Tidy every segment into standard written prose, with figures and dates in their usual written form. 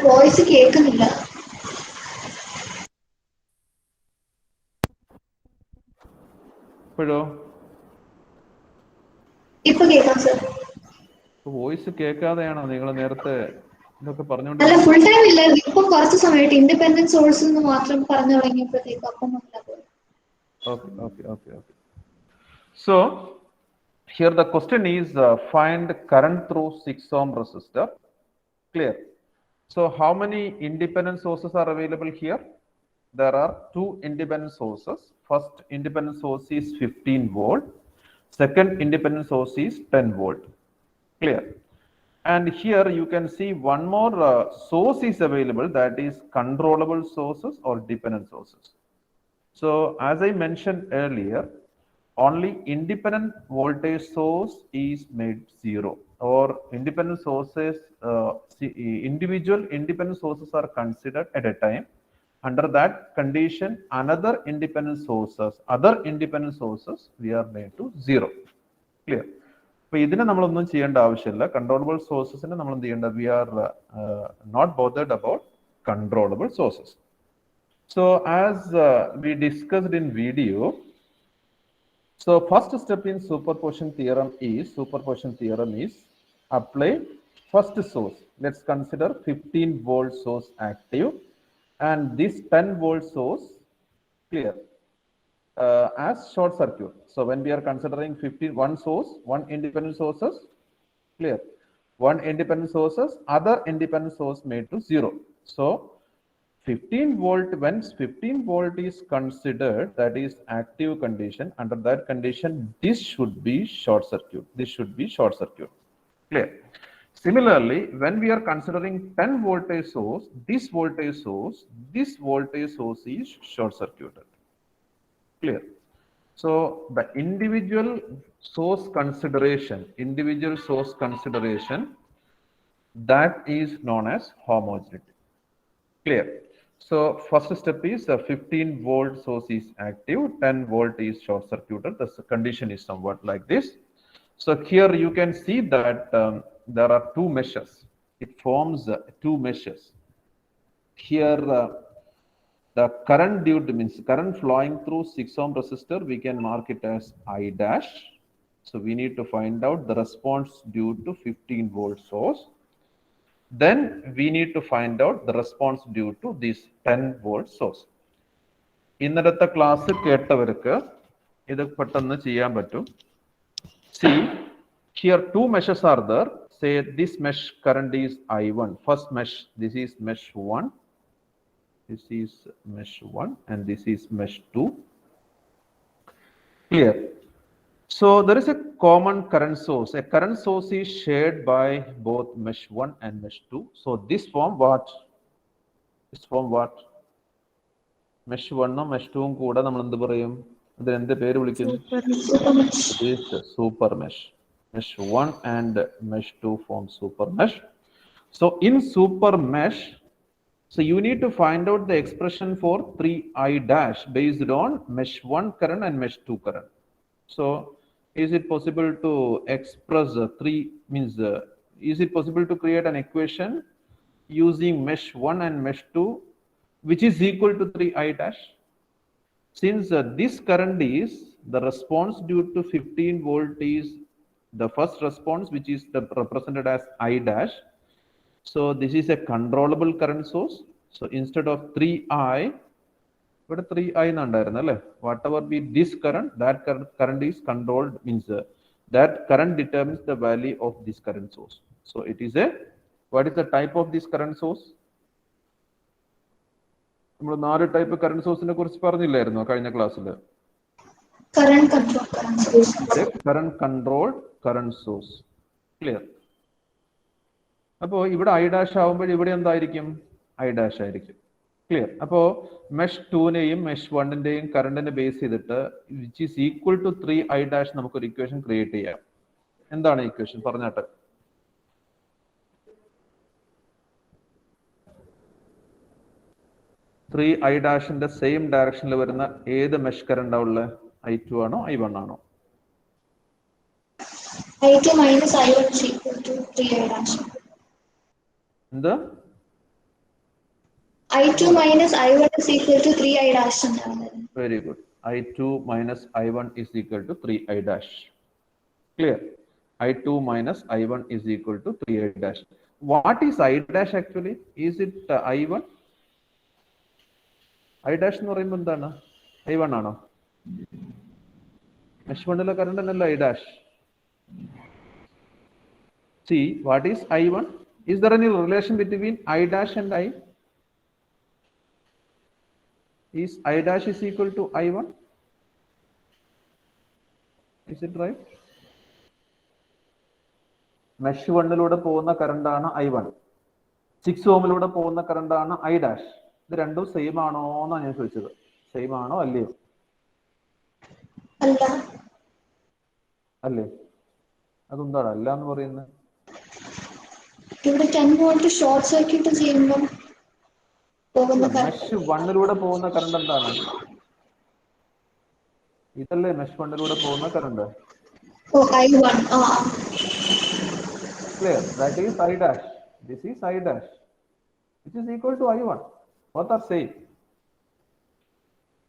Voice കേൾക്കുന്നില്ല. ഇപ്പോഴോ? ഇപ്പൊ കേൾക്കാം സർ. വോയിസ് കേൾക്കാതെയാണോ നിങ്ങൾ നേരത്തെ ഇതൊക്കെ അല്ല, പറഞ്ഞുകൊണ്ടിരുന്നത്? ഫുൾ ടൈം ഇല്ല, ഇപ്പൊ കുറച്ച് സമയമായിട്ട് ഇൻഡിപെൻഡന്റ് സോഴ്സ് എന്ന് മാത്രം പറഞ്ഞു തുടങ്ങിയപ്പോഴത്തേക്ക് അപ്പം മനസ്സിലാവും. Okay. So here the question is find current through 6 ohm resistor. Clear? So how many independent sources are available here? There are two independent sources. First independent source is 15 volt. Second independent source is 10 volt. Clear? And here you can see one more source is available, that is controllable sources or dependent sources. So as I mentioned earlier, only independent voltage source is made zero, or independent sources, individual independent sources are considered at a time. Under that condition, other independent sources we are made to zero. Clear? അപ്പോൾ ഇതിനെ നമ്മളൊന്നും ചെയ്യേണ്ട ആവശ്യമില്ല. Controllable സോഴ്സസിന് നമ്മൾ എന്ത് ചെയ്യേണ്ട, we are not bothered about controllable sources. So as we discussed in video, so first step in superposition theorem is apply first source. Let's consider 15 volt source active and this 10 volt source, clear, as short circuit. So when we are considering one source, one independent sources, clear, one independent sources, other independent source made to zero. So 15 volt, when 15 volt is considered, that is active condition, under that condition this should be short circuit. Clear? Similarly, when we are considering 10 voltage source, this voltage source is short circuited. Clear? So the individual source consideration, that is known as homogeneity. Clear? So first step is 15 volt source is active, 10 volt is short circuited. The condition is somewhat like this. So here you can see that there are two meshes. It forms two meshes. Here the current means current flowing through 6 ohm resistor, we can mark it as I dash. So we need to find out the response due to 15 volt source. Then we need to find out the response due to this 10 volt source. ഇന്നത്തെ class കേട്ടവർക്ക് ഇത് പെട്ടെന്ന് ചെയ്യാൻ പറ്റും. See, here two meshes are there. Say this mesh current is I1. First mesh, this is mesh 1. This is mesh 1 and this is mesh 2. Clear? So there is a common current source. A current source is shared by both mesh 1 and mesh 2. So this form what? Mesh 1 ഉം mesh 2 ഉം കൂടെ നമ്മൾ എന്ത് പറയും? അതിന് എന്ത് പേര് വിളിക്കും? This super mesh. Mesh 1 and mesh 2 form super mesh. So in super mesh, so you need to find out the expression for 3I dash based on mesh 1 current and mesh 2 current. So is it possible to express is it possible to create an equation using mesh 1 and mesh 2 which is equal to 3I dash? Since this current is the response due to 15 volt is the first response, which is represented as I dash. So this is a controllable current source. So instead of 3I, but 3I nundarunnu alle, whatever be this current, that current is controlled, means that current determines the value of this current source. So it is a, what is the type of this current source? നമ്മൾ 4 type current സോഴ്സിനെ കുറിച്ച് പറഞ്ഞില്ലായിരുന്നോ കഴിഞ്ഞ ക്ലാസ്സിൽ? Current controlled current source. Clear? അപ്പോൾ ഇവിടെ I dash ആവുമ്പോൾ ഇവിടെ എന്തായിരിക്കും? ഐ ഡാഷ് ആയിരിക്കും. ക്ലിയർ? അപ്പോൾ മെഷ് 2നെയും മെഷ് 1ന്റെയും കറണ്ടിനെ ബേസ് ചെയ്തിട്ട് which is equal to 3I dash നമുക്കൊരു ഇക്വേഷൻ ക്രിയേറ്റ് ചെയ്യാം. എന്താണ് ഇക്വേഷൻ പറഞ്ഞാട്ടെ? 3I ഡാഷിന്റെ സെയിം ഡയറക്ഷനിൽ വരുന്ന ഏത് മെഷ് കറണ്ടാ ഉള്ളത്? I2 ആണോ I1 ആണോ? I2 minus I1 is equal to 3I dash. എന്ത്? I2 minus I1 is equal to 3I dash. Very good. I2 minus I1 is equal to 3I dash. Clear. I2 minus I1 is equal to 3I dash. What is I dash actually? Is it I1? I dash എന്ന് പറയുമ്പോൾ എന്താണ്? I1 ആണോ? Mesh 1 current അല്ലല്ലോ I dash. See, what is I1? Is there any relation between I dash and I? Is I dash is equal to I1? Is it right? Mesh 1 പോകുന്ന കറണ്ടാണ് I1. 6 ഓമിലൂടെ പോകുന്ന കറണ്ടാണ് I dash. ഇത് രണ്ടും same ആണോ എന്നാണ് ഞാൻ ചോദിച്ചത്. Same ആണോ അല്ലയോ? അല്ലേ? അതെന്താണ് അല്ല എന്ന് പറയുന്നത്? ഇവിടെ 10 വോൾട്ട് ഷോർട്ട് സർക്യൂട്ട് ചെയ്യുമ്പോൾ മെഷ് 1 പോകുന്ന കറണ്ട് എന്താണ്? ഇതല്ലേ മെഷ് 1 പോകുന്ന current? I1. Clear. That is I dash. This is I dash, which is equal to I1. Both are same.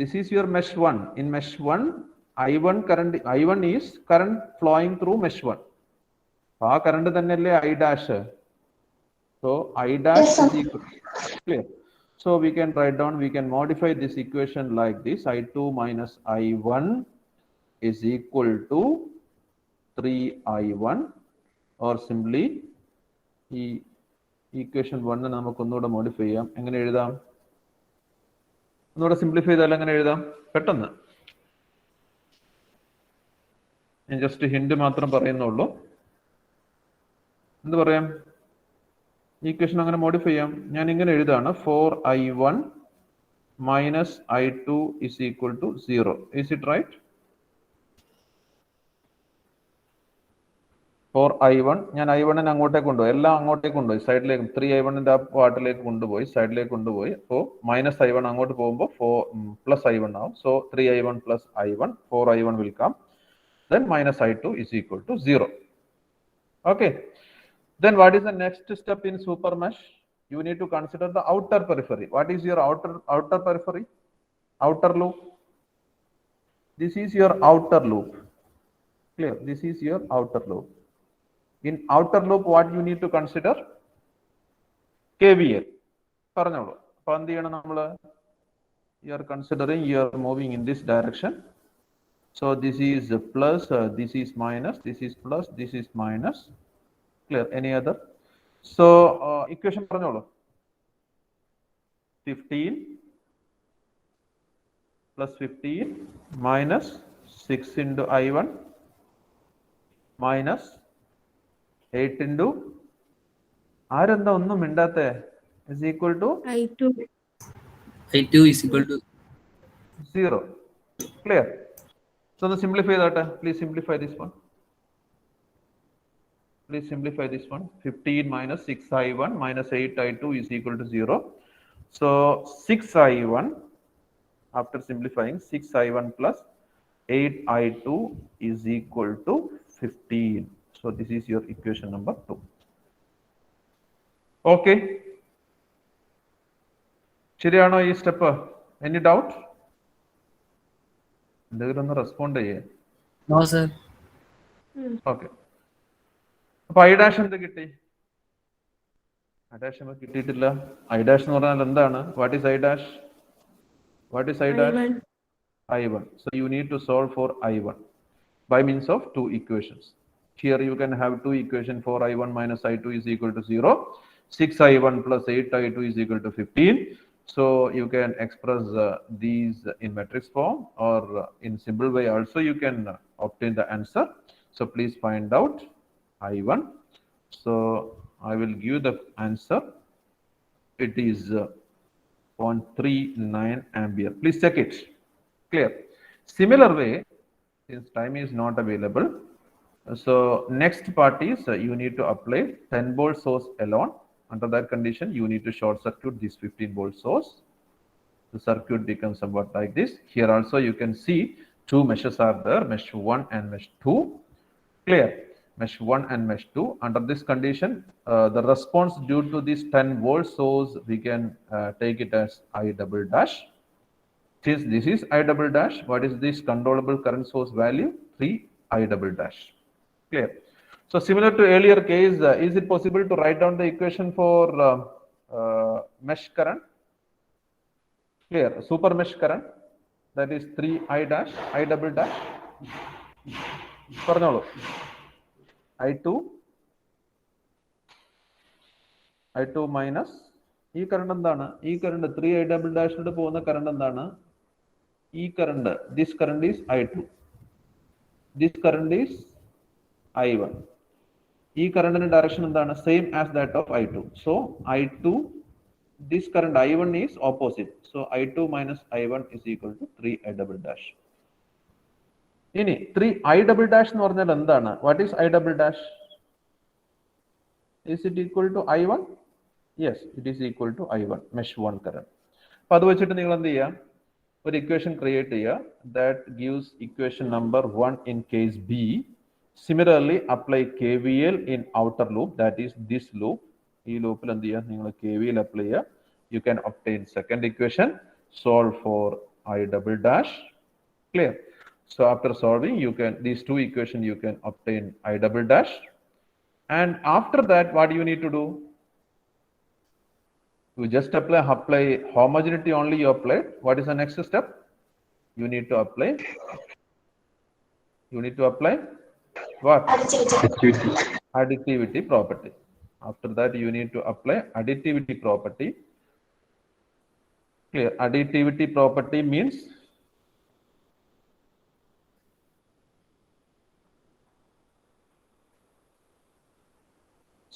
This is your mesh 1. In mesh 1, I1 is current flowing through mesh 1. ആ current തന്നെയല്ലേ I dash. So I dash is equal. Clear. So we can write down, we can modify this equation like this. I2 minus I1 is equal to 3I1, or simply ഈ equation 1 നമുക്ക് ഒന്നുകൂടെ modify ചെയ്യാം. എങ്ങനെ എഴുതാം? ഒന്നുകൂടെ simplify ചെയ്താൽ എങ്ങനെ എഴുതാം? പെട്ടെന്ന് ഞാൻ ജസ്റ്റ് ഹിന്റ് മാത്രം പറയുന്നുള്ളൂ. എന്ത് പറയാം? ഈക്വേഷൻ അങ്ങനെ മോഡിഫൈ ചെയ്യാം. ഞാൻ ഇങ്ങനെ എഴുതാണ്, 4I1 minus I2 is equal to 0. Is it right? 4I1, ഞാൻ I1 അങ്ങോട്ടേക്ക് കൊണ്ടുപോയി, എല്ലാം അങ്ങോട്ടേക്ക് കൊണ്ടുപോയി, സൈഡിലേക്ക് 3I1 ആ പാർട്ടിലേക്ക് കൊണ്ടുപോയി, സൈഡിലേക്ക് കൊണ്ടുപോയി. അപ്പോൾ മൈനസ് I1 അങ്ങോട്ട് പോകുമ്പോൾ പ്ലസ് I1 ആവും. So 3I1 plus I1, 4I1 will come. Then minus I2 is equal to 0. Okay. Then what is the next step in super mesh? You need to consider the outer periphery. What is your outer periphery? Outer loop. This is your outer loop. Clear? This is your outer loop. In outer loop, what you need to consider? KVL. പറഞ്ഞോളൂ. അപ്പോൾ എന്ത് ചെയ്യണം നമ്മൾ? You are considering, you are moving in this direction. So this is plus, this is minus, this is plus, this is minus. Clear? Any other? So equation പറഞ്ഞോളൂ. 15 plus 15 minus 6 into I1 minus 8 into ആരെന്താ ഒന്നും മിണ്ടാത്തെ? is equal to I2 is equal to 0. Clear? So to simplify that, please simplify this one. Please simplify this one. 15 minus 6I1 minus 8I2 is equal to 0. So 6I1, after simplifying, 6I1 plus 8I2 is equal to 15. So this is your equation number 2. Okay. ശരിയാണോ ഈ step? Any doubt? എന്തെങ്കിലും ഒന്ന് respond ചെയ്യേ. no sir. Okay. അപ്പൊ I dash എന്ത് കിട്ടി? I dash നമുക്ക് കിട്ടിയിട്ടില്ല. ഐ ഡാഷ് എന്ന് പറഞ്ഞാൽ എന്താണ്? What is I dash? What is I dash? I1. So you need to solve for I1 by means of two equations. Here you can have two equations. 4I1 minus I2 is equal to 0. 6I1 plus 8I2 is equal to 15. So you can express these in matrix form, or in simple way also you can obtain the answer. So please find out I1. So I will give the answer. It is 0.39 ampere. Please check it. Clear? Similar way, since time is not available, so next part is you need to apply 10 volt source alone. Under that condition, you need to short circuit this 15 volt source. The circuit becomes somewhat like this. Here also you can see two meshes are there, mesh 1 and mesh 2. Clear? mesh 1 and mesh 2. Under this condition, the response due to this 10 volt source, we can take it as I double dash. Since this is I double dash, what is this controllable current source value? 3 I double dash. Clear? So similar to earlier case, is it possible to write down the equation for mesh current? Clear? Super mesh current, that is 3 I dash, I double dash. പറഞ്ഞോളൂ. I2 minus ഈ current എന്താണ്? ഈ current 3 I double ഡാഷിലൂടെ പോകുന്ന current എന്താണ്? ഈ current, this current is I2, this current is I1. ഈ കറണ്ടിന്റെ direction എന്താണ്? Same as that of I2. So I2, this current I1 is opposite. So I2 minus I1 is equal to 3 I double dash. ഇനി 3 I double dash എന്ന് പറഞ്ഞാൽ എന്താണ്? What is I double dash? Is it equal to I1? Yes, it is equal to I1, mesh 1 current. അപ്പോൾ അത് വെച്ചിട്ട് നിങ്ങൾ എന്ത് ചെയ്യുക? ഒരു ഇക്വേഷൻ ക്രിയേറ്റ് ചെയ്യുക. That gives equation number 1 in case B. Similarly, apply KVL in outer loop, that is this loop. ഈ ലൂപ്പിൽ എന്ത് ചെയ്യുക? നിങ്ങൾ KVL അപ്ലൈ ചെയ്യുക. You can obtain second equation. Solve for I double dash. Clear? So after solving, you can, these two equations you can obtain I double dash. And after that, what do you need to do? You just apply homogeneity only you applied. What is the next step? You need to apply what? Additivity property. After that, you need to apply additivity property. Clear? Additivity property means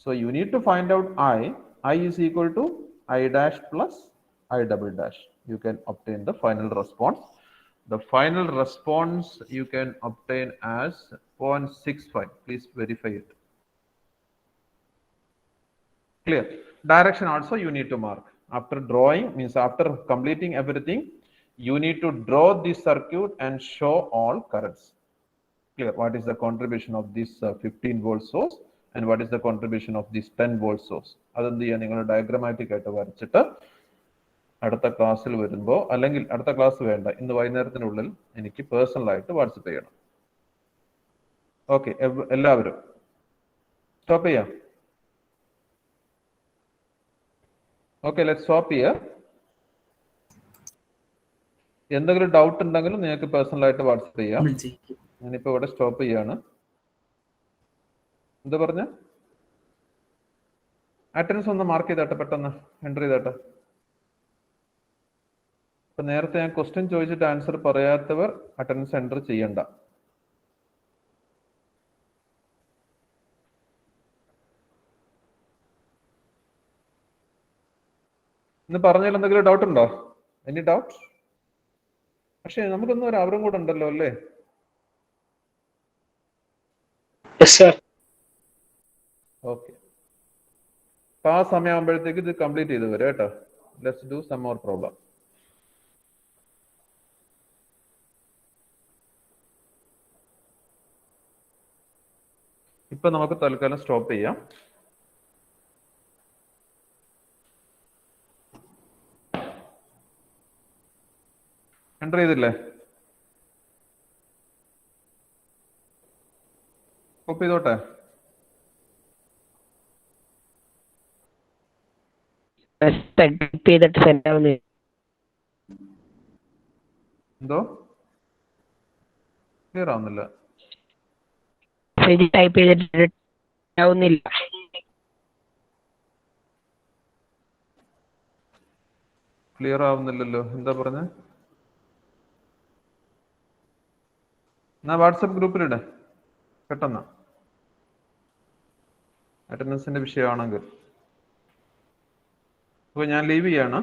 so you need to find out I is equal to I dash plus I double dash. You can obtain the final response. The final response you can obtain as 0.65. Please verify it. Clear? Direction also you need to mark. After drawing, means after completing everything, you need to draw this circuit and show all currents. Clear? What is the contribution of this 15 volt source? And what is the contribution of this 10 volt source? അതെന്ത് ചെയ്യുക? നിങ്ങൾ diagrammatic ആയിട്ട് വരച്ചിട്ട് അടുത്ത ക്ലാസ്സിൽ വരുമ്പോൾ, അല്ലെങ്കിൽ അടുത്ത ക്ലാസ് വേണ്ട, ഇന്ന് വൈകുന്നേരത്തിനുള്ളിൽ എനിക്ക് പേഴ്സണലായിട്ട് വാട്സപ്പ് ചെയ്യണം. ഓക്കെ, എല്ലാവരും സ്റ്റോപ്പ് ചെയ്യാം. ഓക്കെ, ലെറ്റ് സ്റ്റോപ്പ് ചെയ്യാം. എന്തെങ്കിലും ഡൗട്ട് ഉണ്ടെങ്കിലും നിങ്ങൾക്ക് പേഴ്സണലായിട്ട് വാട്സപ്പ് ചെയ്യാം. ഞാനിപ്പോ ഇവിടെ സ്റ്റോപ്പ് ചെയ്യാണ്. എന്താ പറഞ്ഞ? അറ്റൻഡൻസ് ഒന്ന് മാർക്ക് ചെയ്താട്ടെ, പെട്ടെന്ന് എൻ്റർ ചെയ്താട്ടെ. ഇപ്പൊ നേരത്തെ ഞാൻ ക്വസ്റ്റ്യൻ ചോദിച്ചിട്ട് ആൻസർ പറയാത്തവർ അറ്റൻഡൻസ് എൻ്റർ ചെയ്യണ്ട. ഇന്ന് പറഞ്ഞാൽ എന്തെങ്കിലും ഡൗട്ട് ഉണ്ടോ? Any doubt? പക്ഷെ നമുക്കൊന്നും ഒരു അവരും കൂടെ ഉണ്ടല്ലോ അല്ലേ? ഓക്കെ, അപ്പൊ ആ സമയമാകുമ്പോഴത്തേക്ക് ഇത് കംപ്ലീറ്റ് ചെയ്ത് വരും കേട്ടോ. Let's do some more problem. ഇപ്പൊ നമുക്ക് തൽക്കാലം സ്റ്റോപ്പ് ചെയ്യാം. എൻ്റർ ചെയ്തില്ലേ? കോപ്പി ചെയ്തോട്ടെ? എന്തോ ക്ലിയർ ആവുന്നില്ല. ടൈപ്പ് ചെയ്തിട്ട് ആവുന്നില്ല. ക്ലിയർ ആവുന്നില്ലല്ലോ, എന്താ പറഞ്ഞേ? എന്നാ വാട്സപ്പ് ഗ്രൂപ്പിലിട പെട്ടെന്ന്, അറ്റൻഡൻസിന്റെ വിഷയമാണെങ്കിൽ. അപ്പൊ ഞാൻ ലീവ് ചെയ്യാണ്.